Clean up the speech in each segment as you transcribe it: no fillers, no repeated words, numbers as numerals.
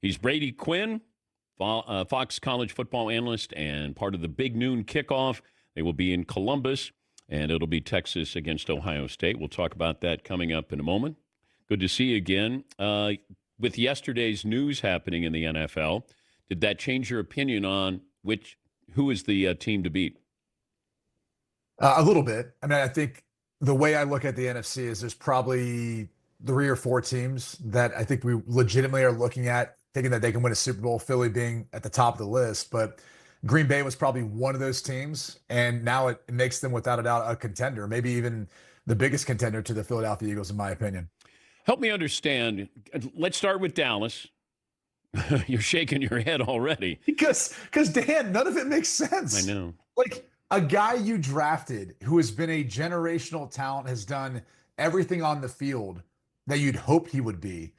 He's Brady Quinn, Fox College football analyst, and part of the Big Noon Kickoff. They will be in Columbus, and it'll be Texas against Ohio State. We'll talk about that coming up in a moment. Good to see you again. With yesterday's news happening in the NFL, did that change your opinion on who is the team to beat? A little bit. I mean, I think the way I look at the NFC is there's probably 3 or 4 teams that I think we legitimately are looking at, thinking that they can win a Super Bowl, Philly being at the top of the list. But Green Bay was probably one of those teams, and now it makes them, without a doubt, a contender, maybe even the biggest contender to the Philadelphia Eagles, in my opinion. Help me understand. Let's start with Dallas. You're shaking your head already. Because Dan, none of it makes sense. I know. Like, a guy you drafted who has been a generational talent, has done everything on the field that you'd hope he would be.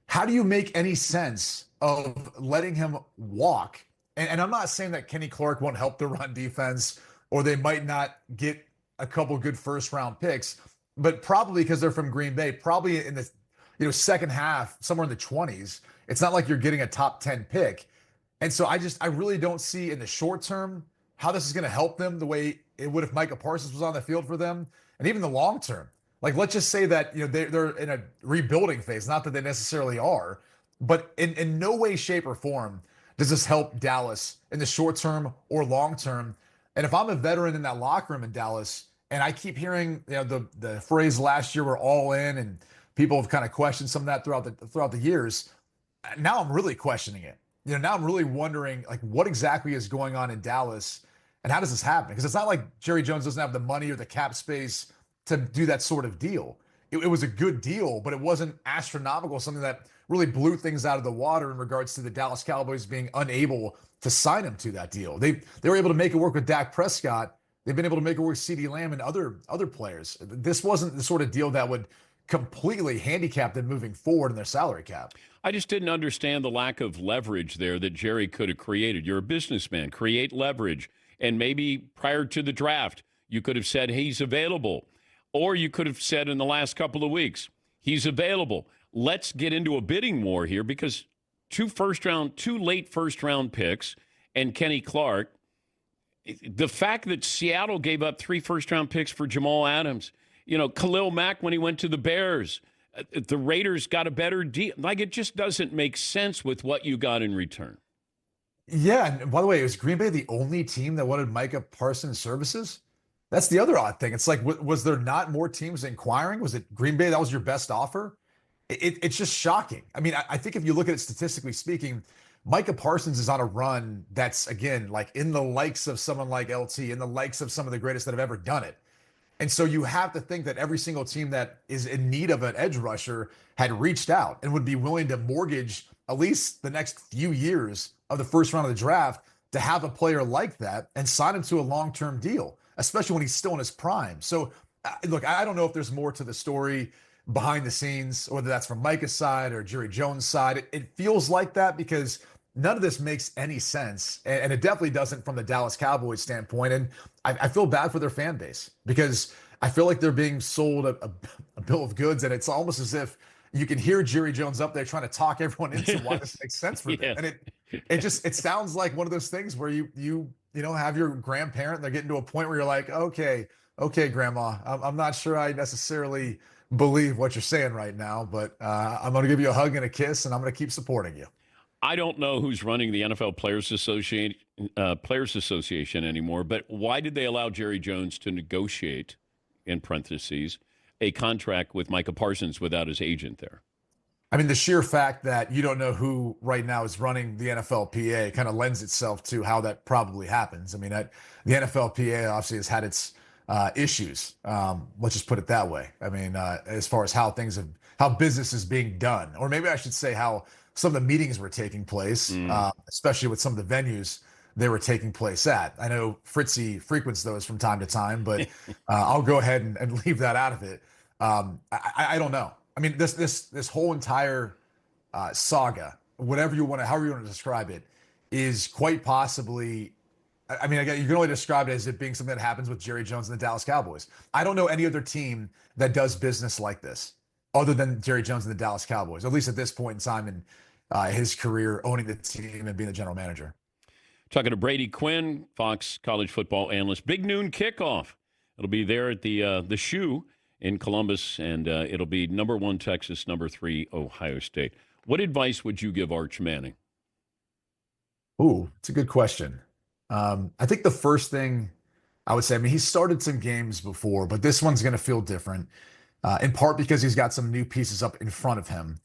How do you make any sense of letting him walk? And I'm not saying that Kenny Clark won't help the run defense, or they might not get a couple good first-round picks, but probably because they're from Green Bay, probably in the second half, somewhere in the 20s. It's not like you're getting a top 10 pick. And so I really don't see in the short term how this is going to help them the way it would if Micah Parsons was on the field for them, and even the long term. Like, let's just say that they're in a rebuilding phase, not that they necessarily are, but in no way, shape, or form does this help Dallas in the short term or long term. And if I'm a veteran in that locker room in Dallas, and I keep hearing the phrase last year, we're all in, and people have kind of questioned some of that throughout the years. Now I'm really questioning it. Now I'm really wondering, like, what exactly is going on in Dallas, and how does this happen? Because it's not like Jerry Jones doesn't have the money or the cap space to do that sort of deal. It was a good deal, but it wasn't astronomical, something that really blew things out of the water in regards to the Dallas Cowboys being unable to sign him to that deal. They were able to make it work with Dak Prescott. They've been able to make it work with CeeDee Lamb and other players. This wasn't the sort of deal that would completely handicap them moving forward in their salary cap. I just didn't understand the lack of leverage there that Jerry could have created. You're a businessman. Create leverage. And maybe prior to the draft, you could have said he's available. Or you could have said in the last couple of weeks, he's available. Let's get into a bidding war here, because two late first-round picks and Kenny Clark, the fact that Seattle gave up 3 first-round picks for Jamal Adams, Khalil Mack when he went to the Bears, the Raiders got a better deal. Like, it just doesn't make sense with what you got in return. Yeah, and by the way, is Green Bay the only team that wanted Micah Parsons' services? That's the other odd thing. It's like, was there not more teams inquiring? Was it Green Bay that was your best offer? It's just shocking. I mean, I think if you look at it statistically speaking, Micah Parsons is on a run that's, again, like in the likes of someone like LT, in the likes of some of the greatest that have ever done it. And so you have to think that every single team that is in need of an edge rusher had reached out and would be willing to mortgage at least the next few years of the first round of the draft to have a player like that and sign him to a long-term deal, especially when he's still in his prime. So, look, I don't know if there's more to the story behind the scenes, whether that's from Micah's side or Jerry Jones' side. It feels like that because none of this makes any sense. And it definitely doesn't from the Dallas Cowboys standpoint. And I feel bad for their fan base because I feel like they're being sold a bill of goods. And it's almost as if you can hear Jerry Jones up there trying to talk everyone into why this makes sense for them. And it sounds like one of those things where you have your grandparent and they're getting to a point where you're like, okay, grandma, I'm not sure I necessarily believe what you're saying right now, but I'm going to give you a hug and a kiss, and I'm going to keep supporting you. I don't know who's running the NFL Players Association anymore, but why did they allow Jerry Jones to negotiate, in parentheses, a contract with Micah Parsons without his agent there? I mean, the sheer fact that you don't know who right now is running the NFLPA kind of lends itself to how that probably happens. I mean, the NFLPA obviously has had its issues. Let's just put it that way. I mean, as far as how business is being done, or maybe I should say how some of the meetings were taking place, especially with some of the venues they were taking place at. I know Fritzy frequents those from time to time, but I'll go ahead and leave that out of it. I don't know. I mean, this whole entire saga, however you want to describe it, is quite possibly. I mean, again, you can only describe it as it being something that happens with Jerry Jones and the Dallas Cowboys. I don't know any other team that does business like this other than Jerry Jones and the Dallas Cowboys, at least at this point in time his career owning the team and being the general manager. Talking to Brady Quinn, Fox college football analyst. Big noon kickoff. It'll be there at the Shoe in Columbus, and it'll be number 1 Texas, number 3 Ohio State. What advice would you give Arch Manning? Ooh, it's a good question. I think the first thing I would say, I mean, he's started some games before, but this one's going to feel different, in part because he's got some new pieces up in front of him.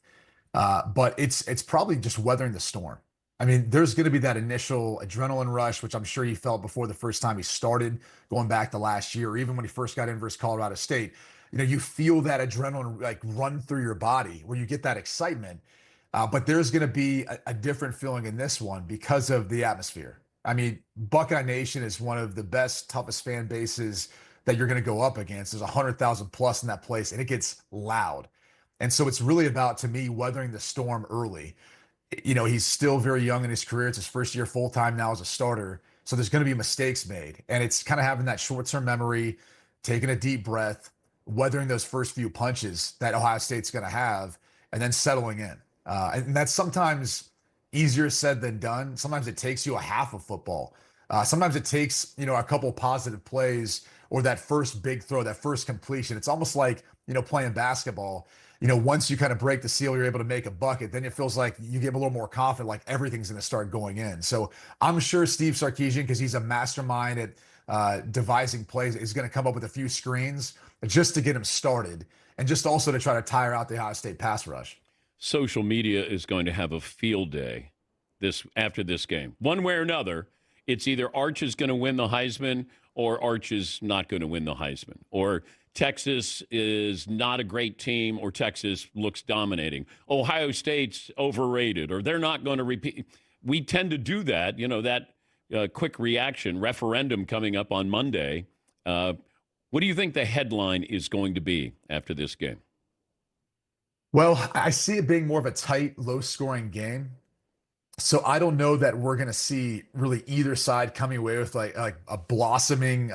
But it's probably just weathering the storm. I mean, there's going to be that initial adrenaline rush, which I'm sure he felt before the first time he started, going back to last year, or even when he first got in versus Colorado State. You know, you feel that adrenaline like run through your body where you get that excitement. But there's going to be a different feeling in this one because of the atmosphere. I mean, Buckeye Nation is one of the best, toughest fan bases that you're going to go up against. There's 100,000 plus in that place, and it gets loud. And so it's really about, to me, weathering the storm early. You know, he's still very young in his career. It's his first year full time now as a starter. So there's going to be mistakes made. And it's kind of having that short term memory, taking a deep breath, weathering those first few punches that Ohio State's going to have, and then settling in. And that's sometimes easier said than done. Sometimes it takes you a half of football. Sometimes it takes, you know, a couple positive plays or that first big throw, that first completion. It's almost like, you know, playing basketball. You know, once you kind of break the seal, you're able to make a bucket, then it feels like you get a little more confident, like everything's going to start going in. So I'm sure Steve Sarkisian, because he's a mastermind at devising plays, is going to come up with a few screens just to get him started and just also to try to tire out the Ohio State pass rush. Social media is going to have a field day after this game. One way or another, it's either Arch is going to win the Heisman or Arch is not going to win the Heisman, or Texas is not a great team, or Texas looks dominating. Ohio State's overrated, or they're not going to repeat. We tend to do that, you know, that quick reaction referendum coming up on Monday. What do you think the headline is going to be after this game? Well, I see it being more of a tight, low-scoring game. So I don't know that we're going to see really either side coming away with like a blossoming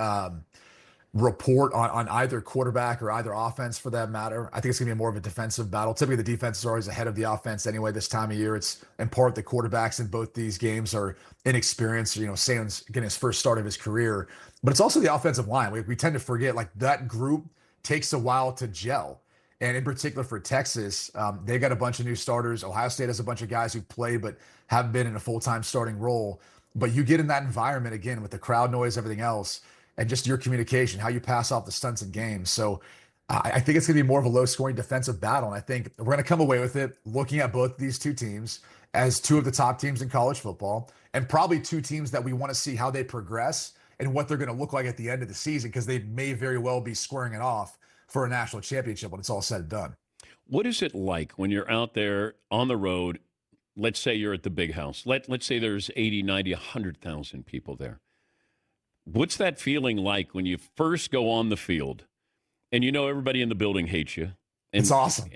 report on either quarterback or either offense for that matter. I think it's going to be more of a defensive battle. Typically, the defense is always ahead of the offense anyway this time of year. It's in part the quarterbacks in both these games are inexperienced. You know, Sam's getting his first start of his career, but it's also the offensive line. We tend to forget like that group takes a while to gel. And in particular for Texas, they got a bunch of new starters. Ohio State has a bunch of guys who play but haven't been in a full-time starting role. But you get in that environment again with the crowd noise, everything else, and just your communication, how you pass off the stunts in games. So I think it's going to be more of a low-scoring defensive battle. And I think we're going to come away with it looking at both these two teams as two of the top teams in college football, and probably two teams that we want to see how they progress and what they're going to look like at the end of the season, because they may very well be squaring it off for a national championship when it's all said and done. What is it like when you're out there on the road? Let's say you're at the big house. Let's say there's 80, 90, 100,000 people there. What's that feeling like when you first go on the field and you know everybody in the building hates you? And, it's awesome.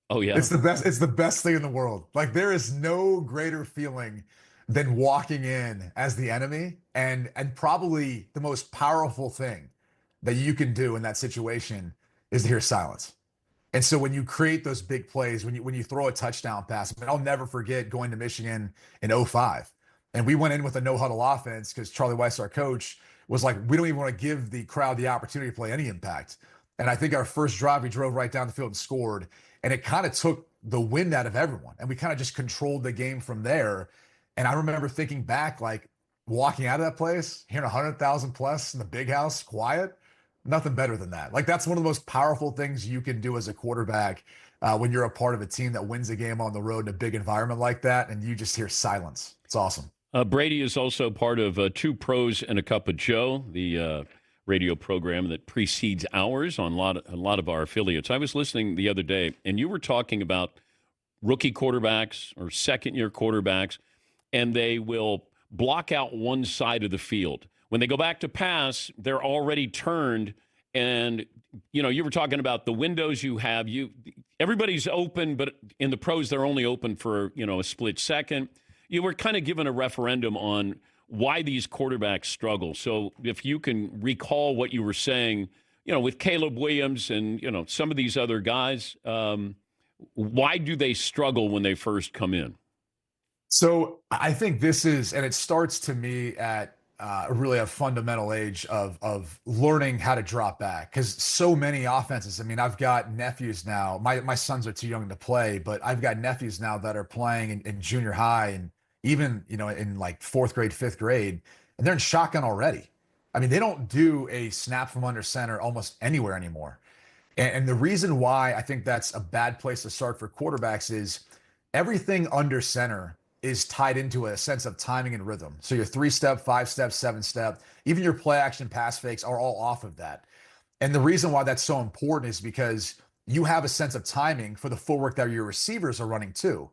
Oh, yeah. It's the best. It's the best thing in the world. Like, there is no greater feeling than walking in as the enemy, and probably the most powerful thing that you can do in that situation is to hear silence. And so when you create those big plays, when you throw a touchdown pass, I mean, I'll never forget going to Michigan in 2005. And we went in with a no-huddle offense because Charlie Weiss, our coach, was like, we don't even want to give the crowd the opportunity to play any impact. And I think our first drive, we drove right down the field and scored. And it kind of took the wind out of everyone. And we kind of just controlled the game from there. And I remember thinking back, like, walking out of that place, hearing 100,000 plus in the big house, quiet, nothing better than that. Like, that's one of the most powerful things you can do as a quarterback when you're a part of a team that wins a game on the road in a big environment like that, and you just hear silence. It's awesome. Brady is also part of Two Pros and a Cup of Joe, the radio program that precedes ours on a lot of our affiliates. I was listening the other day, and you were talking about rookie quarterbacks or second-year quarterbacks, and they will block out one side of the field. When they go back to pass, they're already turned, and you know, you were talking about the windows you have. Everybody's open, but in the pros, they're only open for, you know, a split second. You were kind of given a referendum on why these quarterbacks struggle. So if you can recall what you were saying, you know, with Caleb Williams and, you know, some of these other guys, Why do they struggle when they first come in? So I think this is, and it starts to me at really a fundamental age of learning how to drop back. Because so many offenses, I mean, I've got nephews now. My sons are too young to play, but I've got nephews now that are playing in junior high and even, in like fourth grade, fifth grade, and they're in shotgun already. I mean, they don't do a snap from under center almost anywhere anymore. And the reason why I think that's a bad place to start for quarterbacks is everything under center is tied into a sense of timing and rhythm. So your 3-step, 5-step, 7-step, even your play action pass fakes are all off of that. And the reason why that's so important is because you have a sense of timing for the footwork that your receivers are running too.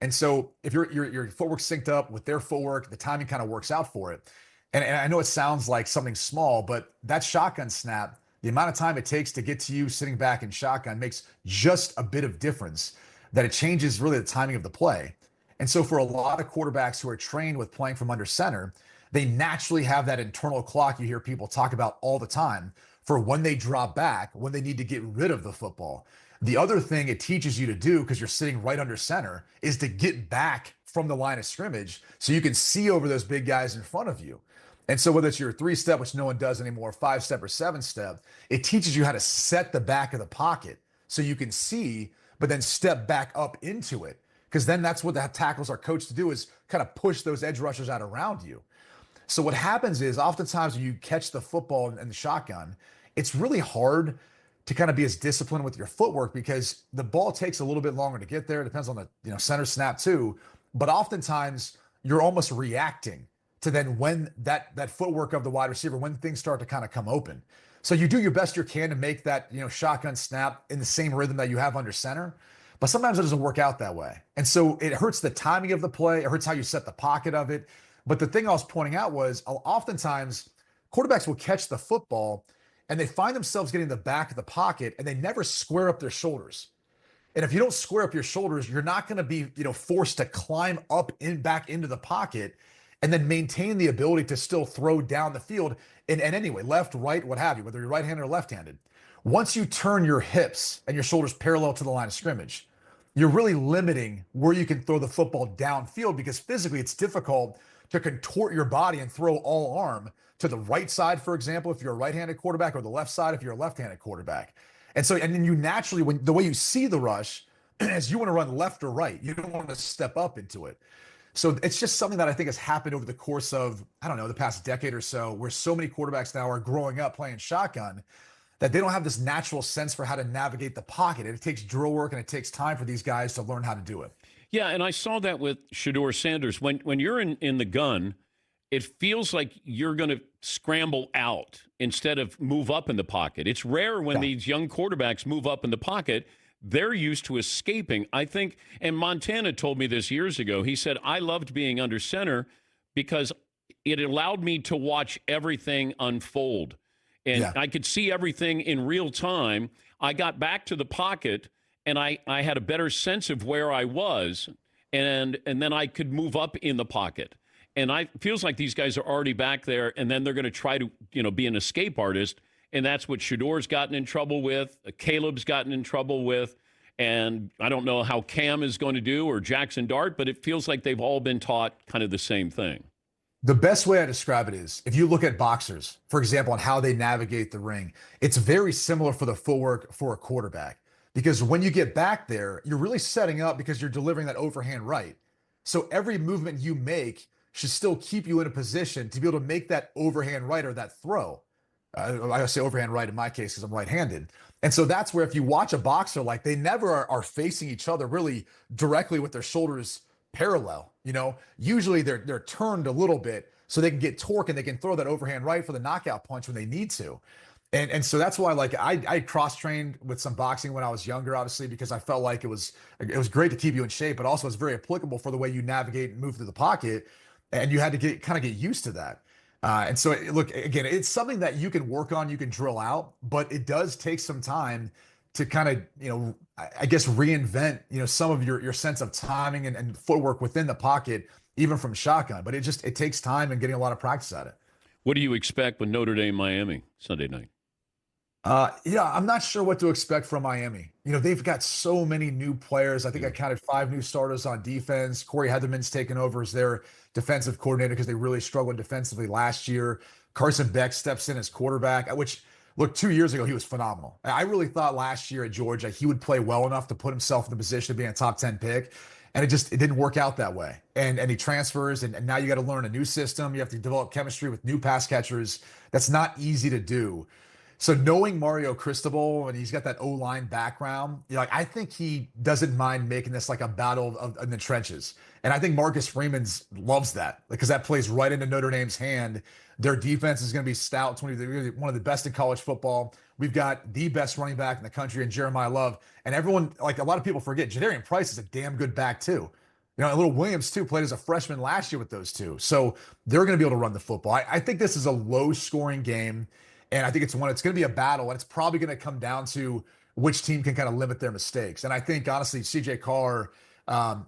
And so if your footwork synced up with their footwork, the timing kind of works out for it. And I know it sounds like something small, but that shotgun snap, the amount of time it takes to get to you sitting back in shotgun makes just a bit of difference, that it changes really the timing of the play. And so for a lot of quarterbacks who are trained with playing from under center, they naturally have that internal clock you hear people talk about all the time for when they drop back, when they need to get rid of the football. The other thing it teaches you to do, because you're sitting right under center, is to get back from the line of scrimmage so you can see over those big guys in front of you. And so whether it's your 3-step, which no one does anymore, 5-step or 7-step, it teaches you how to set the back of the pocket so you can see, but then step back up into it. Because then that's what the tackles are coached to do, is kind of push those edge rushers out around you. So what happens is oftentimes when you catch the football in the shotgun, it's really hard to kind of be as disciplined with your footwork because the ball takes a little bit longer to get there. It depends on the center snap too. But oftentimes you're almost reacting to then when that footwork of the wide receiver, when things start to kind of come open. So you do your best you can to make that shotgun snap in the same rhythm that you have under center. But sometimes it doesn't work out that way. And so it hurts the timing of the play. It hurts how you set the pocket of it. But the thing I was pointing out was oftentimes quarterbacks will catch the football and they find themselves getting the back of the pocket and they never square up their shoulders. And if you don't square up your shoulders, you're not going to be, forced to climb up back into the pocket and then maintain the ability to still throw down the field in any way, left, right, what have you, whether you're right-handed or left-handed. Once you turn your hips and your shoulders parallel to the line of scrimmage, you're really limiting where you can throw the football downfield because physically it's difficult to contort your body and throw all arm to the right side, for example, if you're a right-handed quarterback, or the left side if you're a left-handed quarterback. And then you naturally, when the way you see the rush is you want to run left or right. You don't want to step up into it. So it's just something that I think has happened over the course of, the past decade or so, where so many quarterbacks now are growing up playing shotgun that they don't have this natural sense for how to navigate the pocket. And it takes drill work and it takes time for these guys to learn how to do it. Yeah, and I saw that with Shedeur Sanders. When you're in the gun, it feels like you're going to scramble out instead of move up in the pocket. It's rare when these young quarterbacks move up in the pocket. They're used to escaping. I think, and Montana told me this years ago, he said, I loved being under center because it allowed me to watch everything unfold. And I could see everything in real time. I got back to the pocket, and I had a better sense of where I was, and then I could move up in the pocket. And feels like these guys are already back there, and then they're going to try to, be an escape artist. And that's what Shedeur's gotten in trouble with, Caleb's gotten in trouble with, and I don't know how Cam is going to do or Jackson Dart, but it feels like they've all been taught kind of the same thing. The best way I describe it is if you look at boxers, for example, on how they navigate the ring, it's very similar for the footwork for a quarterback. Because when you get back there, you're really setting up because you're delivering that overhand right. So every movement you make should still keep you in a position to be able to make that overhand right or that throw. I say overhand right in my case because I'm right-handed. And so that's where if you watch a boxer, like they never are facing each other really directly with their shoulders parallel. Usually they're turned a little bit so they can get torque and they can throw that overhand right for the knockout punch when they need to. And so that's why I cross-trained with some boxing when I was younger, obviously, because I felt like it was great to keep you in shape, but also it's very applicable for the way you navigate and move through the pocket. And you had to get used to that. And so, look, again, it's something that you can work on, you can drill out, but it does take some time to kind of, I guess, reinvent, some of your sense of timing and footwork within the pocket, even from shotgun. But it takes time and getting a lot of practice at it. What do you expect with Notre Dame, Miami Sunday night? Yeah, I'm not sure what to expect from Miami. They've got so many new players. I think I counted 5 new starters on defense. Corey Heatherman's taken over as their defensive coordinator because they really struggled defensively last year. Carson Beck steps in as quarterback, which, look, 2 years ago, he was phenomenal. I really thought last year at Georgia, he would play well enough to put himself in the position of being a top 10 pick. And it didn't work out that way. And he transfers, and now you got to learn a new system. You have to develop chemistry with new pass catchers. That's not easy to do. So knowing Mario Cristobal and he's got that O-line background, I think he doesn't mind making this like a battle in the trenches. And I think Marcus Freeman's loves that because that plays right into Notre Dame's hand. Their defense is going to be stout. They're one of the best in college football. We've got the best running back in the country in Jeremiah Love. And everyone, like a lot of people forget, Jadarian Price is a damn good back too. Little Williams too played as a freshman last year with those two. So they're going to be able to run the football. I think this is a low-scoring game. And I think it's going to be a battle, and it's probably going to come down to which team can kind of limit their mistakes. And I think, honestly, CJ Carr,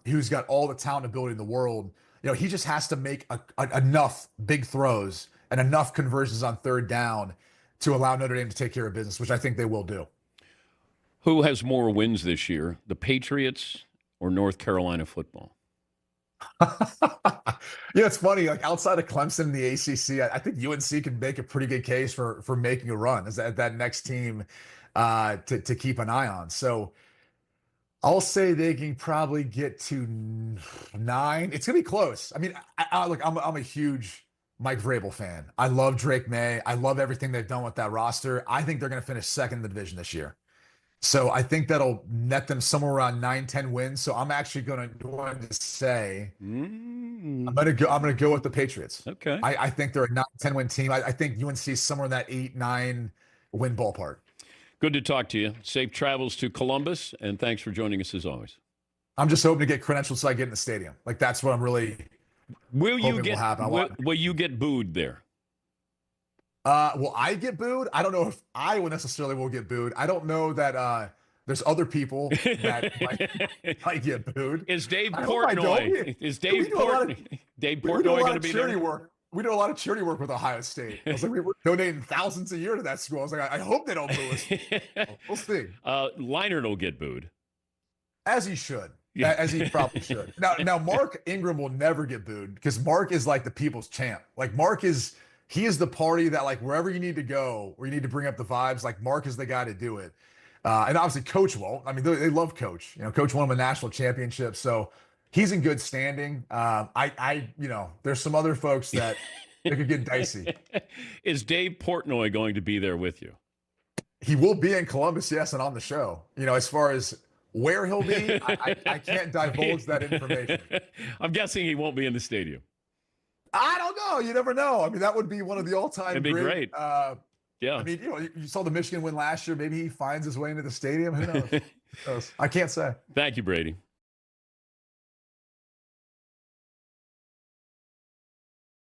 who's got all the talent and ability in the world, he just has to make enough big throws and enough conversions on third down to allow Notre Dame to take care of business, which I think they will do. Who has more wins this year, the Patriots or North Carolina football? It's funny. Like outside of Clemson in the ACC, I think UNC can make a pretty good case for making a run as that next team to keep an eye on. So I'll say they can probably get to 9. It's gonna be close. I mean, look, I'm a huge Mike Vrabel fan. I love Drake May. I love everything they've done with that roster. I think they're gonna finish second in the division this year. So I think that'll net them somewhere around 9-10 wins. So I'm actually going to say I'm going to go with the Patriots. Okay. I think they're a 9-10 win team. I think UNC is somewhere in that 8-9 win ballpark. Good to talk to you. Safe travels to Columbus, and thanks for joining us as always. I'm just hoping to get credentials so I get in the stadium. Like that's what I'm really hoping will happen. Will you get booed there? Will I get booed? I don't know if I will necessarily will get booed. I don't know that there's other people that might get booed. Is Dave Portnoy? Is Dave Portnoy going to be there? We do a lot of charity work with Ohio State. I was like, we're donating thousands a year to that school. I was like, I hope they don't boo us. We'll see. Leinart will get booed. As he should. Yeah. As he probably should. Now, Mark Ingram will never get booed because Mark is like the people's champ. Like he is the party that like wherever you need to go, where you need to bring up the vibes, like Mark is the guy to do it. And obviously Coach won't. I mean, they love Coach. Coach won him a national championship. So he's in good standing. There's some other folks that it could get dicey. Is Dave Portnoy going to be there with you? He will be in Columbus, yes, and on the show. As far as where he'll be, I can't divulge that information. I'm guessing he won't be in the stadium. I don't know. You never know. I mean, that would be one of the all-time It'd be great. Yeah. I mean, you saw the Michigan win last year. Maybe he finds his way into the stadium. Who knows? I can't say. Thank you, Brady.